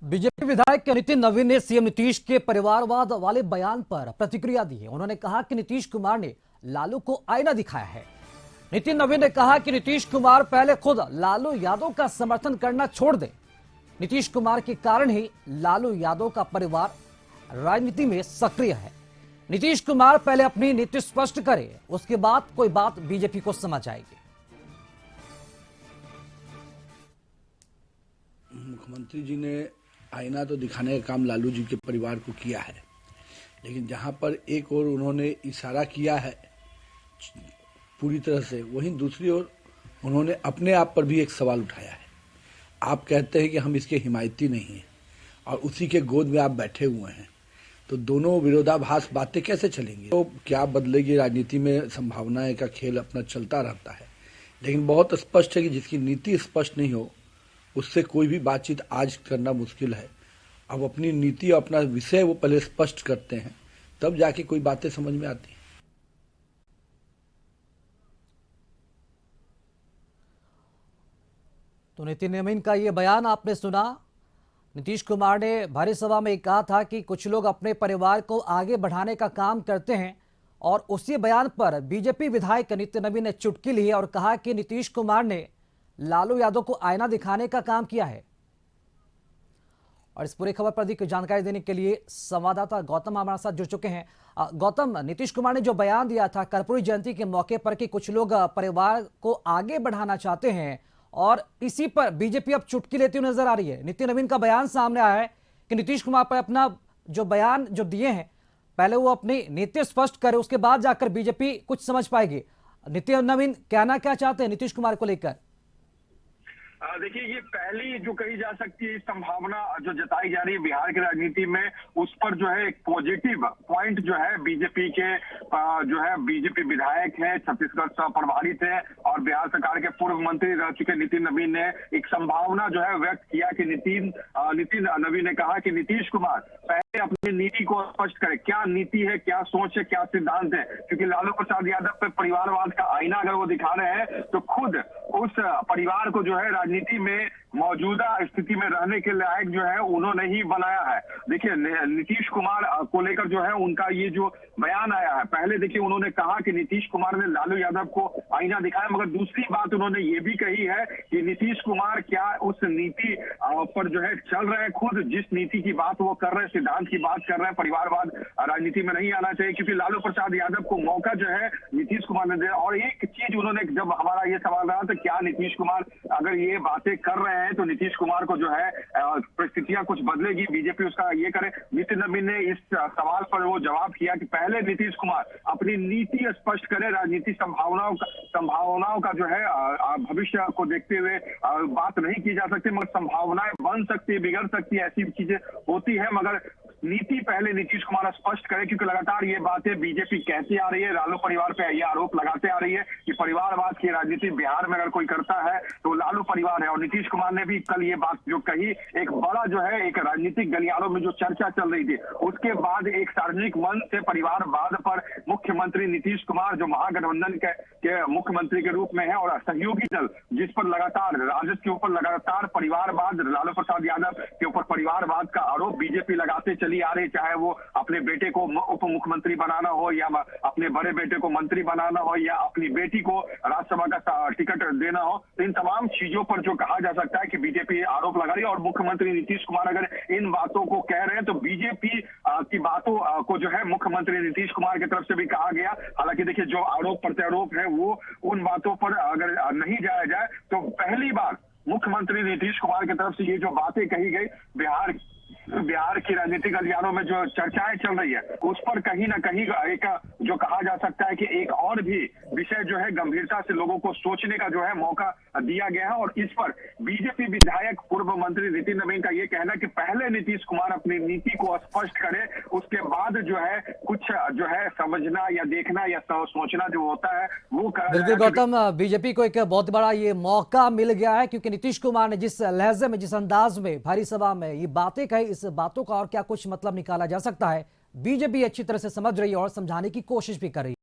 BJP विधायक नितिन नवीन ने CM Nitish के परिवारवाद वाले बयान पर प्रतिक्रिया दी है। उन्होंने कहा कि नीतीश कुमार ने लालू को आईना दिखाया है। नितिन नवीन ने कहा कि नीतीश कुमार पहले खुद लालू यादव का समर्थन करना छोड़ दें। नीतीश कुमार के कारण ही लालू यादव का परिवार राजनीति में सक्रिय है। नीतीश कुमार पहले अपनी नीति स्पष्ट करे, उसके बाद कोई बात बीजेपी को समझ आएगी। मुख्यमंत्री जी ने आईना तो दिखाने का काम लालू जी के परिवार को किया है, लेकिन जहां पर एक ओर उन्होंने इशारा किया है पूरी तरह से, वहीं दूसरी ओर उन्होंने अपने आप पर भी एक सवाल उठाया है। आप कहते हैं कि हम इसके हिमायती नहीं हैं और उसी के गोद में आप बैठे हुए हैं, तो दोनों विरोधाभास बातें कैसे चलेंगी? तो क्या बदलेगी? राजनीति में संभावनाएं का खेल अपना चलता रहता है, लेकिन बहुत स्पष्ट है कि जिसकी नीति स्पष्ट नहीं हो उससे कोई भी बातचीत आज करना मुश्किल है। अब अपनी नीति और अपना विषय वो पहले स्पष्ट करते हैं, तब जाके कोई बातें समझ में आती हैं। तो नितिन नवीन का ये बयान आपने सुना। नीतीश कुमार ने भरी सभा में कहा था कि कुछ लोग अपने परिवार को आगे बढ़ाने का काम करते हैं, और उसी बयान पर बीजेपी विधायक नितिन नवीन ने चुटकी ली और कहा कि नीतीश कुमार ने लालू यादव को आईना दिखाने का काम किया है। और इस पूरी खबर पर अधिक जानकारी देने के लिए संवाददाता गौतम हमारे साथ जुड़ चुके हैं। गौतम, नीतीश कुमार ने जो बयान दिया था कर्पूरी जयंती के मौके पर कि कुछ लोग परिवार को आगे बढ़ाना चाहते हैं, और इसी पर बीजेपी अब चुटकी लेती हुई नजर आ रही है। नितिन नवीन का बयान सामने आया है कि नीतीश कुमार पर अपना जो बयान जो दिए हैं, पहले वो अपनी नीति स्पष्ट करे, उसके बाद जाकर बीजेपी कुछ समझ पाएगी। नितिन नवीन कहना क्या चाहते हैं नीतीश कुमार को लेकर? देखिए, ये पहली जो कही जा सकती है संभावना जो जताई जा रही है बिहार की राजनीति में, उस पर जो है एक पॉजिटिव पॉइंट जो है बीजेपी के जो है बीजेपी विधायक है, छत्तीसगढ़ से प्रभारी थे और बिहार सरकार के पूर्व मंत्री रह चुके नितिन नवीन ने एक संभावना जो है व्यक्त किया कि नितिन नवीन ने कहा कि नीतीश कुमार पहले अपनी नीति को स्पष्ट करे, क्या नीति है, क्या सोच है, क्या सिद्धांत है। क्योंकि लालू प्रसाद यादव पे परिवारवाद का आईना अगर वो दिखा रहे हैं तो खुद उस परिवार को जो है राजनीति में मौजूदा स्थिति में रहने के लायक जो है उन्होंने ही बनाया है। देखिए, नीतीश कुमार को लेकर जो है उनका ये जो बयान आया है, पहले देखिए उन्होंने कहा कि नीतीश कुमार ने लालू यादव को आईना दिखाया, मगर दूसरी बात उन्होंने ये भी कही है कि नीतीश कुमार क्या उस नीति पर जो है चल रहे हैं, खुद जिस नीति की बात वो कर रहे हैं, सिद्धांत की बात कर रहे हैं, परिवारवाद राजनीति में नहीं आना चाहिए। क्योंकि लालू प्रसाद यादव को मौका जो है नीतीश कुमार ने दिया। और एक चीज उन्होंने, जब हमारा ये सवाल रहा तो क्या नीतीश कुमार अगर ये बातें कर रहे हैं तो नीतीश कुमार को जो है परिस्थितियां कुछ बदलेगी, बीजेपी उसका ये करे। नितिन नवीन ने इस सवाल पर वो जवाब किया कि पहले नीतीश कुमार अपनी नीति स्पष्ट करे, राजनीतिक संभावनाओं का जो है भविष्य को देखते हुए बात नहीं की जा सकती, मगर संभावनाएं बन सकती है, बिगड़ सकती है, ऐसी चीजें होती है, मगर नीति पहले नीतीश कुमार स्पष्ट करे। क्योंकि लगातार ये बातें बीजेपी कहती आ रही है, लालू परिवार पे ये आरोप लगाते आ रही है कि परिवारवाद की राजनीति बिहार में अगर कोई करता है तो लालू परिवार है। और नीतीश कुमार ने भी कल ये बात जो कही, एक बड़ा जो है एक राजनीतिक गलियारों में जो चर्चा चल रही थी, उसके बाद एक सार्वजनिक मंच से परिवारवाद पर मुख्यमंत्री नीतीश कुमार जो महागठबंधन के मुख्यमंत्री के रूप में है और सहयोगी दल जिस पर लगातार राजद के ऊपर लगातार परिवारवाद, लालू प्रसाद यादव के ऊपर परिवारवाद का आरोप बीजेपी लगाते चली आ रही, चाहे वो अपने बेटे को उप मुख्यमंत्री बनाना हो या अपने बड़े बेटे को मंत्री बनाना हो या अपनी बेटी को राज्यसभा का टिकट देना हो। तो इन तमाम चीजों पर जो कहा जा सकता है कि बीजेपी आरोप लगा रही है। और मुख्यमंत्री नीतीश कुमार अगर इन बातों को कह रहे हैं तो बीजेपी की बातों को जो है मुख्यमंत्री नीतीश कुमार की तरफ से भी कहा गया। हालांकि देखिए, जो आरोप प्रत्यारोप है वो उन बातों पर अगर नहीं जाया जाए तो पहली बार मुख्यमंत्री नीतीश कुमार की तरफ से ये जो बातें कही गई, बिहार की राजनीतिक गलियारों में जो चर्चाएं चल रही है उस पर कहीं ना कहीं एक जो कहा जा सकता है कि एक और भी विषय जो है गंभीरता से लोगों को सोचने का जो है मौका दिया गया है। और इस पर बीजेपी विधायक पूर्व मंत्री नितिन नवीन का ये कहना कि पहले नीतीश कुमार अपनी नीति को स्पष्ट करे, उसके बाद जो है कुछ जो है समझना या देखना या सोचना जो होता है वो करा। बिल्कुल गौतम, बीजेपी को एक बहुत बड़ा ये मौका मिल गया है, क्योंकि नीतीश कुमार ने जिस लहजे में, जिस अंदाज में भारी सभा में ये बातें कही, इस बातों का और क्या कुछ मतलब निकाला जा सकता है, बीजेपी अच्छी तरह से समझ रही है और समझाने की कोशिश भी कर रही है।